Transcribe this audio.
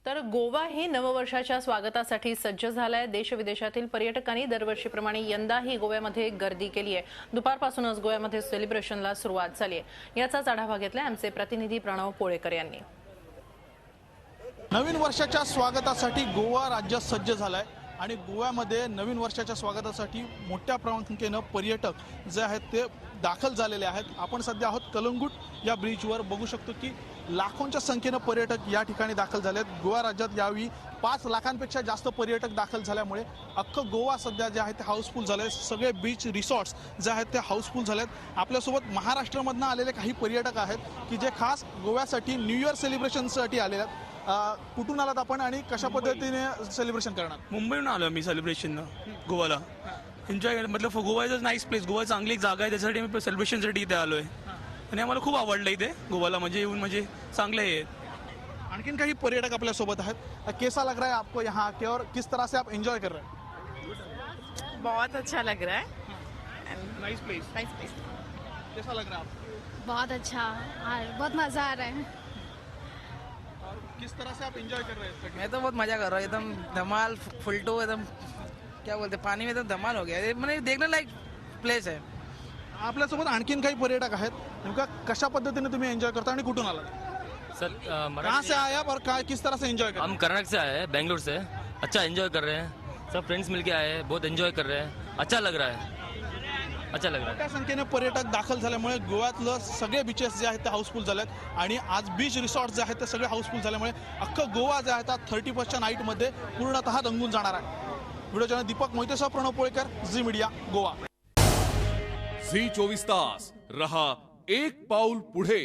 तर गोवा हे नववर्षाच्या स्वागतासाठी सज्ज झालाय। देश विदेशातील पर्यटकांनी दरवर्षीप्रमाणे यंदाही गोव्यामध्ये गर्दी केली आहे। दुपारपासूनच गोव्यामध्ये सेलिब्रेशनला सुरुवात झाली आहे। याचाच आढावा घेतलाय आमचे प्रतिनिधी प्रणव पोळेकर यांनी। नवीन वर्षाच्या स्वागतासाठी गोवा राज्य सज्ज झालाय आणि गोव्यामध्ये नवीन वर्षाच्या स्वागतासाठी मोठ्या संख्येने पर्यटक जे आहेत ते दाखल झालेले आहेत। आपण सध्या आहोत कलंगूट या ब्रिजवर, बघू शकतो की लाखोंच्या संख्येने पर्यटक या ठिकाणी दाखल झाले आहेत। गोवा राज्यात यावेळी 5 लाखांपेक्षा जास्त पर्यटक दाखल झाल्यामुळे अख्खं गोवा सध्या जे आहे ते हाऊसफुल झालंय। सगळे बीच रिसॉर्ट्स जे आहेत ते हाऊसफुल झालेत। आपल्यासोबत महाराष्ट्रामधून आलेले काही पर्यटक आहेत की जे खास गोव्यासाठी न्यू इयर सेलिब्रेशनसाठी आलेले आहेत। कुठून आलात आपण आणि कशा पद्धतीने सेलिब्रेशन करणार? मुंबईहून आलो मी सेलिब्रेशन गोवाला एन्जॉय मतलब Goa is a nice place. Goa चांगली एक जागा आहे, त्यासाठी मी सेलिब्रेशनसाठी इथे आलोय आणि आम्हाला खूप आवडलं इथे गोवाला, म्हणजे येऊन म्हणजे चांगलं आहे। आणखीन काही पर्यटक आपल्या सोबत आहेत। कैसा लग रहा है आपको यहाँ के और किस तरह से आप एंजॉय कर रहे हैं? बहुत अच्छा लग रहा है। Nice place. कैसा लग रहा है आपको? बहुत अच्छा, बहुत मजा आ रहा है। और किस तरह से आप एंजॉय कर रहे हैं? मैं तो बहुत मजा कर रहा हूँ, एकदम धमाल फुलटो, एकदम क्या बोलते पानी में एकदम धमाल हो गया। ये मैंने देखने लायक प्लेस है। आपल्यासोबत आणखीन काही पर्यटक आहेत। नेमका कशा पद्धतीने तुम्ही एंजॉय करता आणि कुठून आलात? सर कहाँ से आए आप और किस तरह से एंजॉय कर? हम कर्नाटक से आए हैं, बेंगलोर से। अच्छा एंजॉय कर रहे हैं, सब फ्रेंड्स मिलके आए हैं, बहुत एंजॉय कर रहे हैं। अच्छा लग रहा है, अच्छा लग रहा है। मोठ्या संख्येने पर्यटक दाखल झाल्यामुळे गोव्यातलं सगळे बीचेस जे आहेत ते हाऊसफुल झालेत आणि आज बीच रिसॉर्ट जे आहेत ते सगळे हाऊसफुल झाल्यामुळे अख्खं गोवा जे आहे ते 31st नाईटमध्ये पूर्णतः रंगून जाणार आहे। व्हिडिओ जर्नलिस्ट दीपक मोहितेसह प्रणव पोळेकर, झी मीडिया, गोवा। झी 24 तास रहा एक पाऊल पुढे।